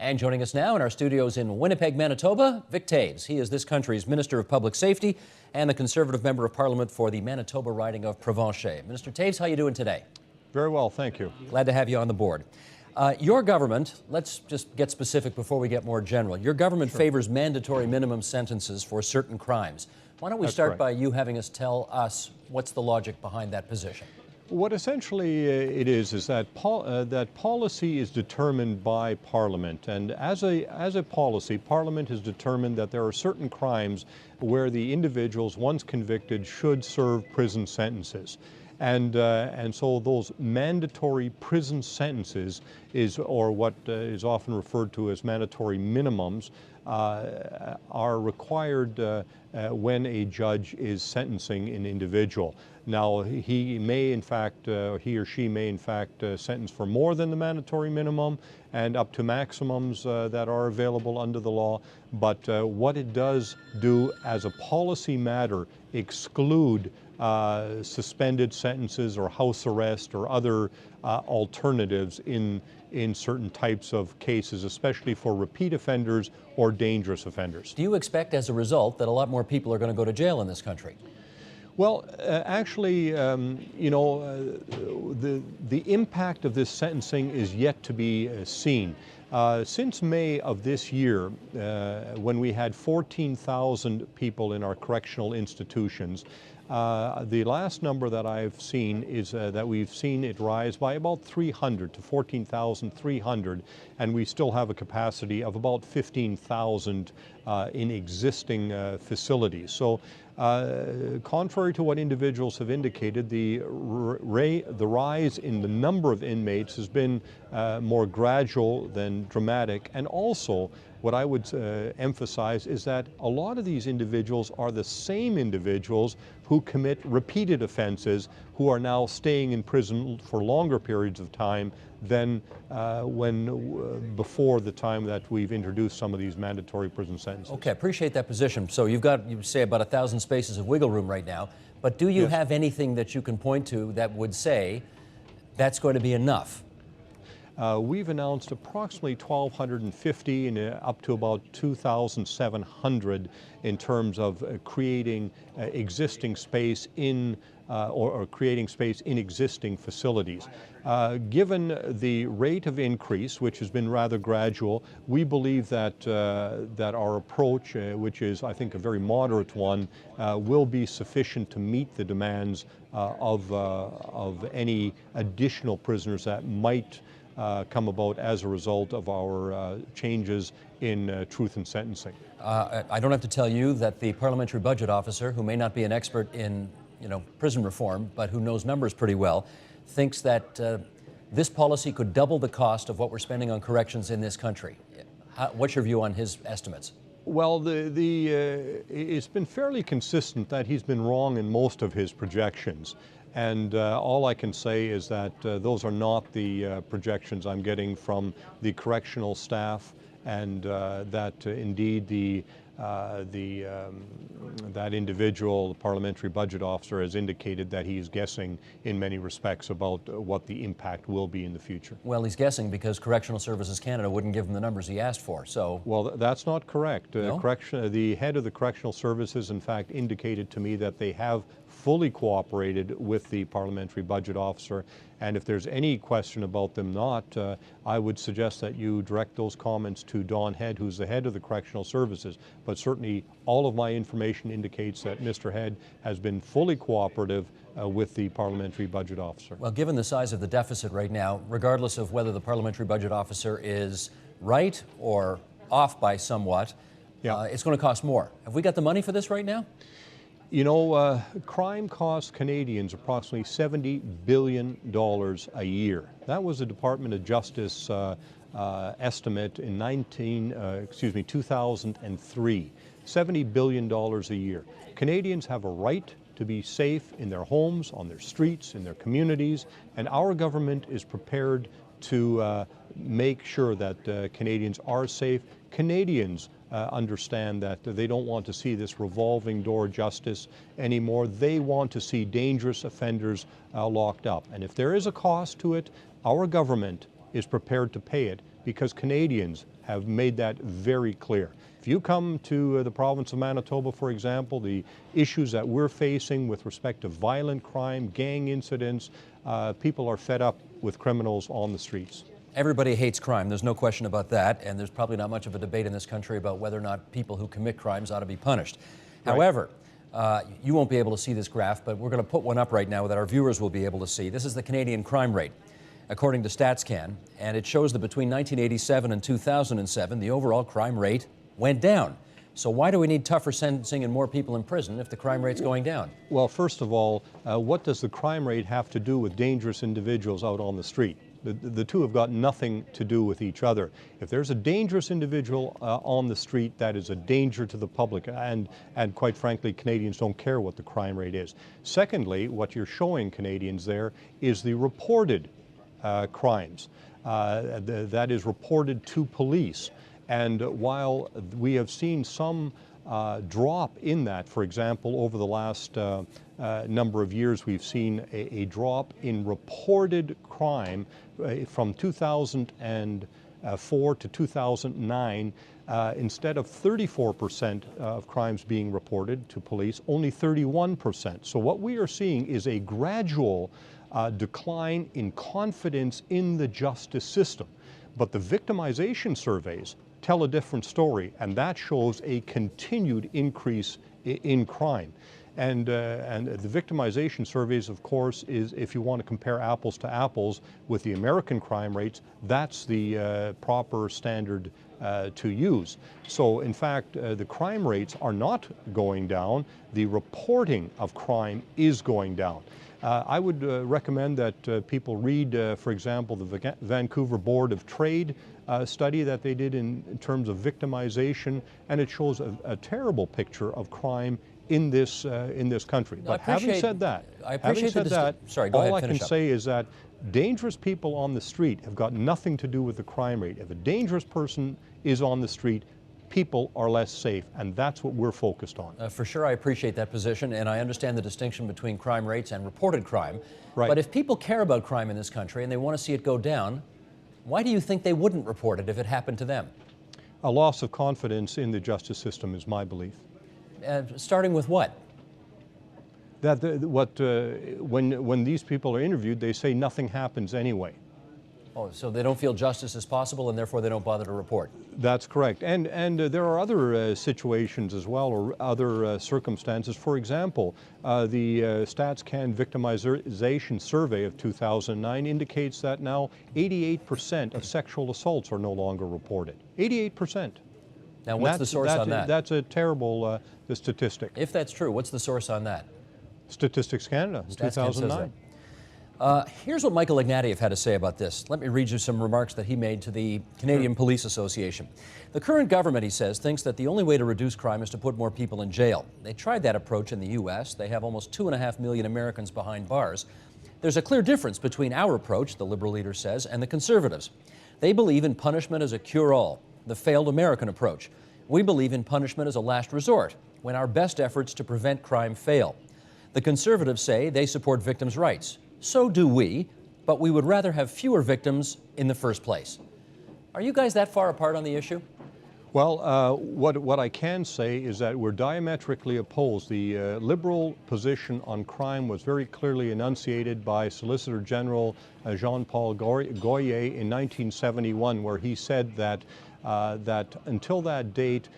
And joining us now in our studios in Winnipeg, Manitoba, Vic Toews. He is this country's Minister of Public Safety and the Conservative Member of Parliament for the Manitoba riding of Provencher. Minister Toews, how are you doing today? Very well, thank you. Glad to have you on the board. Your government, let's just get specific before we get more general. Your government favors mandatory minimum sentences for certain crimes. Why don't we start by you having us tell us what's the logic behind that position? What essentially it is that policy is determined by Parliament, and as a policy, Parliament has determined that there are certain crimes where the individuals, once convicted, should serve prison sentences. And so those mandatory prison sentences or what is often referred to as mandatory minimums, are required when a judge is sentencing an individual. Now, he or she may in fact sentence for more than the mandatory minimum and up to maximums that are available under the law. But what it does do as a policy matter, exclude suspended sentences or house arrest or other alternatives in certain types of cases, especially for repeat offenders or dangerous offenders. Do you expect as a result that a lot more people are going to go to jail in this country? Well, actually, the impact of this sentencing is yet to be seen. Since May of this year, when we had 14,000 people in our correctional institutions, the last number that I've seen is that we've seen it rise by about 300 to 14,300, and we still have a capacity of about 15,000 in existing facilities. So contrary to what individuals have indicated, the rise in the number of inmates has been more gradual than dramatic. And also, what I would emphasize is that a lot of these individuals are the same individuals who commit repeated offenses, who are now staying in prison for longer periods of time than before the time that we've introduced some of these mandatory prison sentences. Okay, appreciate that position. So you say about 1,000 spaces of wiggle room right now, but do you have anything that you can point to that would say that's going to be enough? We've announced approximately 1,250 and up to about 2,700 in terms of creating existing space in or creating space in existing facilities. Given the rate of increase, which has been rather gradual, we believe that that our approach, which is, I think, a very moderate one, will be sufficient to meet the demands of any additional prisoners that might come about as a result of our changes in truth in sentencing. I don't have to tell you that the parliamentary budget officer, who may not be an expert in prison reform, but who knows numbers pretty well, thinks that this policy could double the cost of what we're spending on corrections in this country. What's your view on his estimates? Well, it's been fairly consistent that he's been wrong in most of his projections. And all I can say is that those are not the projections I'm getting from the correctional staff, and that indeed that individual, the parliamentary budget officer, has indicated that he's guessing in many respects about what the impact will be in the future. Well, he's guessing because Correctional Services Canada wouldn't give him the numbers he asked for, so... Well, that's not correct. No? The head of the Correctional Services, in fact, indicated to me that they have fully cooperated with the parliamentary budget officer, and if there's any question about them not, I would suggest that you direct those comments to Don Head, who's the head of the Correctional Services. But certainly all of my information indicates that Mr. Head has been fully cooperative with the parliamentary budget officer. Well, given the size of the deficit right now, regardless of whether the parliamentary budget officer is right or off by somewhat, it's going to cost more. Have we got the money for this right now? You know, crime costs Canadians approximately $70 billion a year. That was the Department of Justice estimate in 2003. $70 billion a year. Canadians have a right to be safe in their homes, on their streets, in their communities, and our government is prepared to make sure that Canadians are safe. Canadians understand that they don't want to see this revolving door justice anymore. They want to see dangerous offenders locked up. And if there is a cost to it, our government is prepared to pay it, because Canadians have made that very clear. If you come to the province of Manitoba, for example, the issues that we're facing with respect to violent crime, gang incidents, people are fed up with criminals on the streets. Everybody hates crime, there's no question about that, and there's probably not much of a debate in this country about whether or not people who commit crimes ought to be punished. Right. However, you won't be able to see this graph, but we're going to put one up right now that our viewers will be able to see. This is the Canadian crime rate, according to StatsCan, and it shows that between 1987 and 2007, the overall crime rate went down. So why do we need tougher sentencing and more people in prison if the crime rate's going down? Well, first of all, what does the crime rate have to do with dangerous individuals out on the street? The two have got nothing to do with each other. If there's a dangerous individual on the street, that is a danger to the public, and quite frankly, Canadians don't care what the crime rate is. Secondly, what you're showing Canadians there is the reported crimes. That is reported to police. And while we have seen some drop in that, for example, over the last number of years, we've seen a drop in reported crime from 2004 to 2009. Instead of 34% of crimes being reported to police, only 31%. So what we are seeing is a gradual decline in confidence in the justice system. But the victimization surveys tell a different story, and that shows a continued increase in crime. And the victimization surveys, of course, is, if you want to compare apples to apples with the American crime rates, that's the proper standard to use. So, in fact, the crime rates are not going down. The reporting of crime is going down. I would recommend that people read, for example, the Vancouver Board of Trade study that they did in terms of victimization, and it shows a terrible picture of crime in this country. But having said that, sorry, go ahead, all I can finish up. say is that dangerous people on the street have got nothing to do with the crime rate. If a dangerous person is on the street, people are less safe, and that's what we're focused on. For sure, I appreciate that position, and I understand the distinction between crime rates and reported crime. Right. But if people care about crime in this country and they want to see it go down, why do you think they wouldn't report it if it happened to them? A loss of confidence in the justice system is my belief. Starting with what? That when these people are interviewed, they say nothing happens anyway. Oh, so they don't feel justice is possible, and therefore they don't bother to report. That's correct. And there are other situations as well, or other circumstances. For example, the StatsCan victimization survey of 2009 indicates that now 88% of sexual assaults are no longer reported. 88%. Now, what's the source on that? That's a terrible statistic. If that's true, what's the source on that? Statistics Canada, in 2009. Here's what Michael Ignatieff had to say about this. Let me read you some remarks that he made to the Canadian Police Association. The current government, he says, thinks that the only way to reduce crime is to put more people in jail. They tried that approach in the U.S. They have almost 2.5 million Americans behind bars. There's a clear difference between our approach, the Liberal leader says, and the Conservatives. They believe in punishment as a cure-all, the failed American approach. We believe in punishment as a last resort, when our best efforts to prevent crime fail. The Conservatives say they support victims' rights. So do we, but we would rather have fewer victims in the first place. Are you guys that far apart on the issue? Well, what I can say is that we're diametrically opposed. The Liberal position on crime was very clearly enunciated by Solicitor General Jean-Paul Goyer in 1971, where he said that until that date,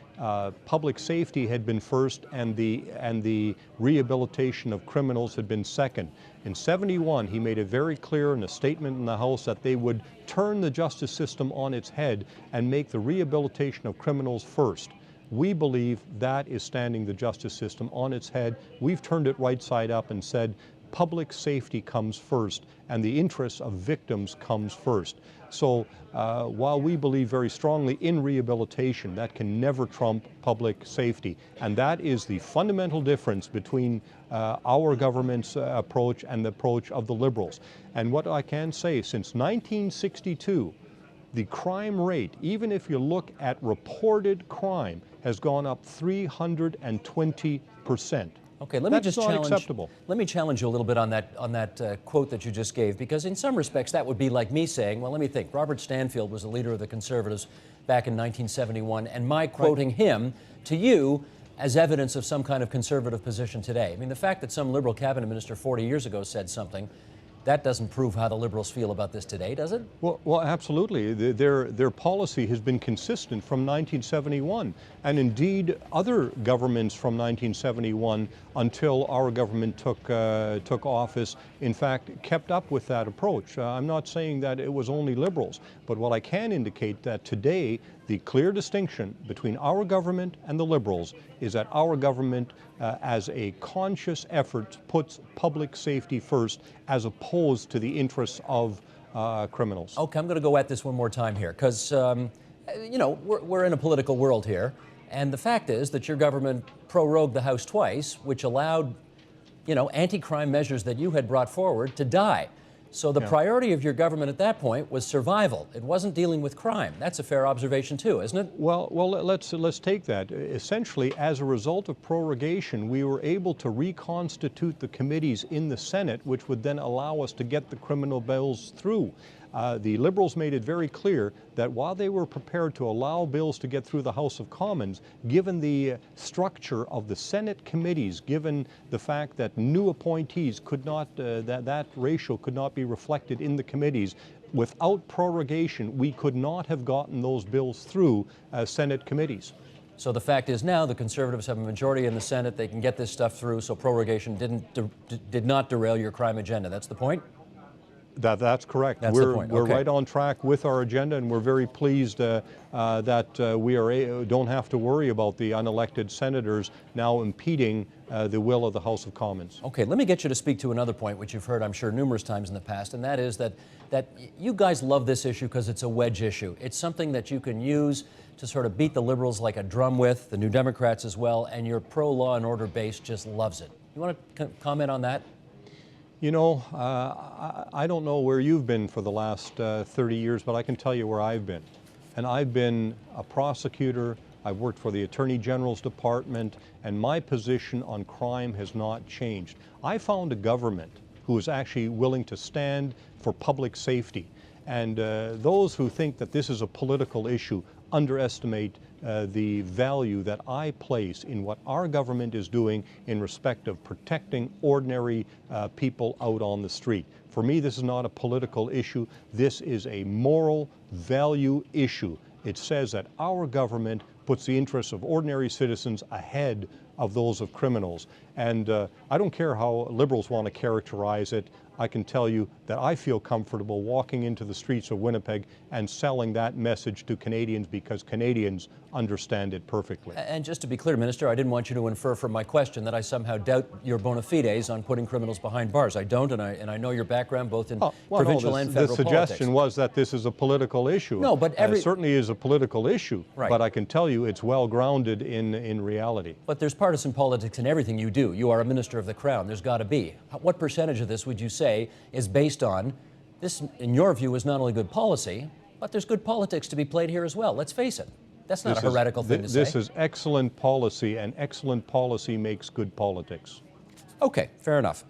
public safety had been first, and the rehabilitation of criminals had been second. In '71, he made it very clear in a statement in the House that they would turn the justice system on its head and make the rehabilitation of criminals first. We believe that is standing the justice system on its head. We've turned it right side up and said public safety comes first and the interests of victims comes first. So while we believe very strongly in rehabilitation, that can never trump public safety. And that is the fundamental difference between our government's approach and the approach of the Liberals. And what I can say, since 1962, the crime rate, even if you look at reported crime, has gone up 320%. Okay, let me That's just not challenge. acceptable. Let me challenge you a little bit on that quote that you just gave, because in some respects that would be like me saying, well, let me think. Robert Stanfield was the leader of the Conservatives back in 1971, and my quoting him to you as evidence of some kind of conservative position today. I mean, the fact that some Liberal cabinet minister 40 years ago said something, that doesn't prove how the Liberals feel about this today, does it? Well, absolutely. Their policy has been consistent from 1971, and indeed other governments from 1971 until our government took office, in fact, kept up with that approach. I'm not saying that it was only Liberals, but what I can indicate that today the clear distinction between our government and the Liberals is that our government, as a conscious effort, puts public safety first as opposed to the interests of criminals. Okay, I'm going to go at this one more time here, because, you know, we're in a political world here, and the fact is that your government prorogued the House twice, which allowed, you know, anti-crime measures that you had brought forward to die. So the priority of your government at that point was survival. It wasn't dealing with crime. That's a fair observation too, isn't it? Well, let's take that. Essentially, as a result of prorogation, we were able to reconstitute the committees in the Senate, which would then allow us to get the criminal bills through. The Liberals made it very clear that while they were prepared to allow bills to get through the House of Commons, given the structure of the Senate committees, given the fact that new appointees could not, that ratio could not be reflected in the committees, without prorogation, we could not have gotten those bills through Senate committees. So the fact is now the Conservatives have a majority in the Senate. They can get this stuff through, so prorogation did not derail your crime agenda. That's the point? That's correct. That's we're the point. We're Okay. right on track with our agenda, and we're very pleased that we don't have to worry about the unelected senators now impeding the will of the House of Commons. Okay, let me get you to speak to another point, which you've heard, I'm sure, numerous times in the past, and that is that you guys love this issue because it's a wedge issue. It's something that you can use to sort of beat the Liberals like a drum with, the New Democrats as well, and your pro-law and order base just loves it. You want to comment on that? You know, I don't know where you've been for the last 30 years, but I can tell you where I've been. And I've been a prosecutor, I've worked for the Attorney General's Department, and my position on crime has not changed. I found a government who is actually willing to stand for public safety. And those who think that this is a political issue underestimate the value that I place in what our government is doing in respect of protecting ordinary people out on the street. For me, this is not a political issue. This is a moral value issue. It says that our government puts the interests of ordinary citizens ahead of those of criminals. And I don't care how Liberals want to characterize it. I can tell you that I feel comfortable walking into the streets of Winnipeg and selling that message to Canadians because Canadians understand it perfectly. And just to be clear, Minister, I didn't want you to infer from my question that I somehow doubt your bona fides on putting criminals behind bars. I don't, and I know your background both in provincial and federal politics. The suggestion politics. was that this is a political issue. No, but it certainly is a political issue, Right. but I can tell you it's well grounded in reality. But there's partisan politics in everything you do. You are a minister of the Crown. There's got to be. What percentage of this would you say is based on this, in your view, is not only good policy, but there's good politics to be played here as well? Let's face it. That's not a heretical thing to say. This is excellent policy, and excellent policy makes good politics. Okay, fair enough.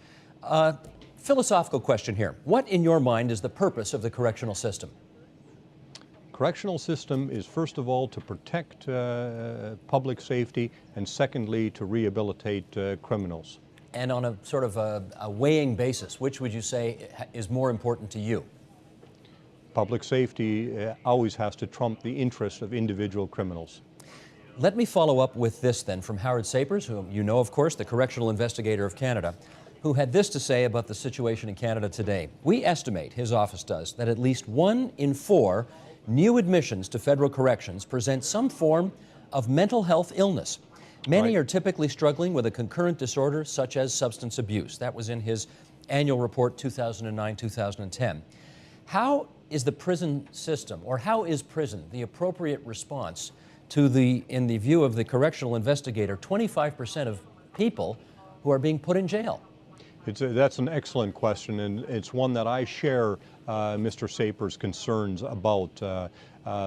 Philosophical question here. What, in your mind, is the purpose of the correctional system? Correctional system is, first of all, to protect public safety, and secondly, to rehabilitate criminals. And on a sort of a weighing basis, which would you say is more important to you? Public safety always has to trump the interest of individual criminals. Let me follow up with this then from Howard Sapers, whom you know, of course, the correctional investigator of Canada, who had this to say about the situation in Canada today. We estimate, his office does, that at least 1 in 4 new admissions to federal corrections present some form of mental health illness. Many are typically struggling with a concurrent disorder such as substance abuse. That was in his annual report 2009-2010. How is the prison system, or how is prison the appropriate response to in the view of the correctional investigator, 25% of people who are being put in jail? That's an excellent question, and it's one that I share Mr. Sapers' concerns about.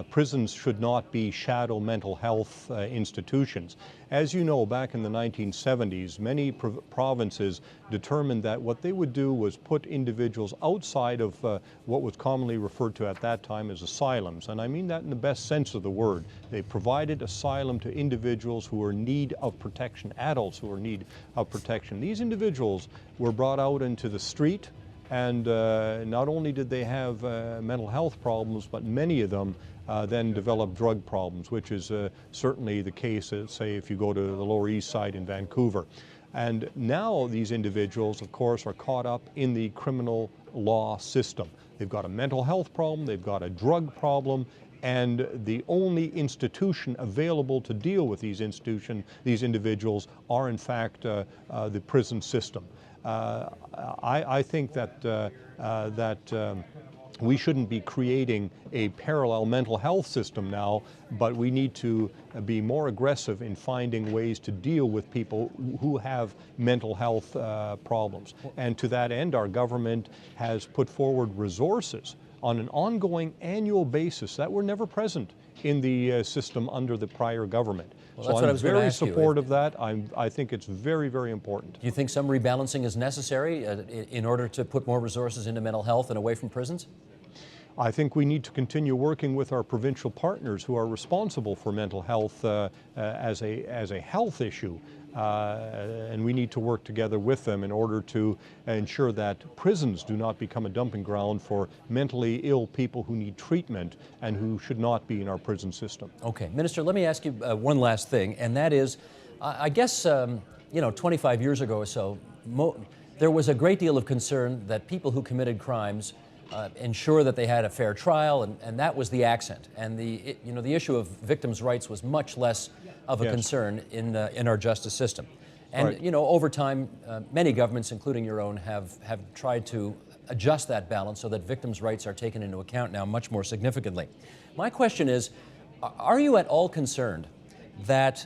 prisons should not be shadow mental health institutions. As you know, back in the 1970s, many provinces determined that what they would do was put individuals outside of what was commonly referred to at that time as asylums. And I mean that in the best sense of the word. They provided asylum to individuals who were in need of protection, adults who were in need of protection. These individuals were brought out into the street, and not only did they have mental health problems, but many of them then developed drug problems, which is certainly the case, say, if you go to the Lower East Side in Vancouver. And now these individuals, of course, are caught up in the criminal law system. They've got a mental health problem, they've got a drug problem, and the only institution available to deal with these individuals are, in fact, the prison system. I think that we shouldn't be creating a parallel mental health system now, but we need to be more aggressive in finding ways to deal with people who have mental health problems. And to that end, our government has put forward resources on an ongoing annual basis that were never present in the system under the prior government. Well, so I'm very supportive of that. I think it's very, very important. Do you think some rebalancing is necessary in order to put more resources into mental health and away from prisons? I think we need to continue working with our provincial partners who are responsible for mental health as a health issue. And we need to work together with them in order to ensure that prisons do not become a dumping ground for mentally ill people who need treatment and who should not be in our prison system. Okay, Minister, let me ask you one last thing, and that is, I guess, 25 years ago or so, there was a great deal of concern that people who committed crimes ensure that they had a fair trial, and that was the accent. And the issue of victims' rights was much less of a concern in our justice system. And right. Over time, many governments, including your own, have tried to adjust that balance so that victims' rights are taken into account now much more significantly. My question is, are you at all concerned that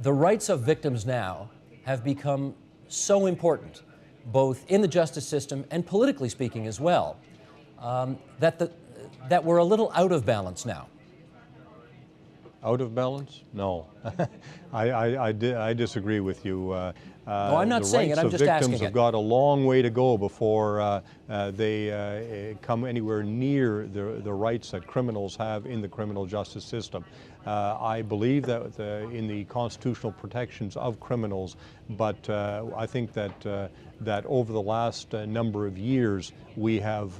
the rights of victims now have become so important, both in the justice system and politically speaking as well, that we're a little out of balance now? Out of balance? No. I disagree with you. No, I'm not saying it, I'm just asking it. The rights of victims have got a long way to go before they come anywhere near the rights that criminals have in the criminal justice system. I believe that in the constitutional protections of criminals, but I think that over the last number of years we have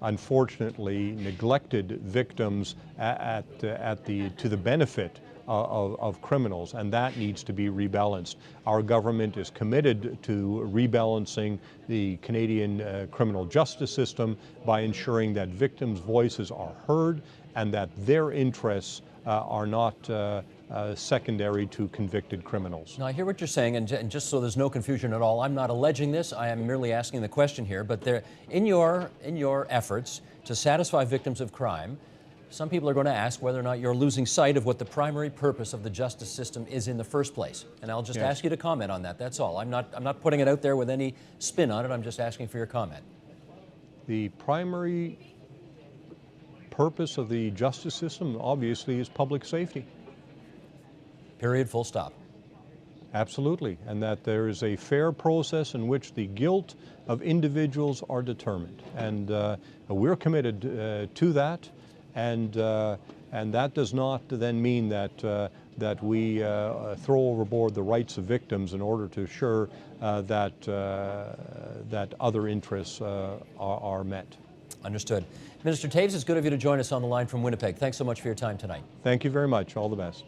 unfortunately neglected victims to the benefit of criminals, and that needs to be rebalanced. Our government is committed to rebalancing the Canadian criminal justice system by ensuring that victims' voices are heard and that their interests are not secondary to convicted criminals. Now, I hear what you're saying, and just so there's no confusion at all, I'm not alleging this, I am merely asking the question here, but in your efforts to satisfy victims of crime, some people are going to ask whether or not you're losing sight of what the primary purpose of the justice system is in the first place. And I'll just ask you to comment on that, that's all. I'm not putting it out there with any spin on it, I'm just asking for your comment. The primary purpose of the justice system, obviously, is public safety. Period, full stop. Absolutely, and that there is a fair process in which the guilt of individuals are determined. And we're committed to that. And that does not then mean that we throw overboard the rights of victims in order to assure that other interests are met. Understood. Minister Toews, it's good of you to join us on the line from Winnipeg. Thanks so much for your time tonight. Thank you very much. All the best.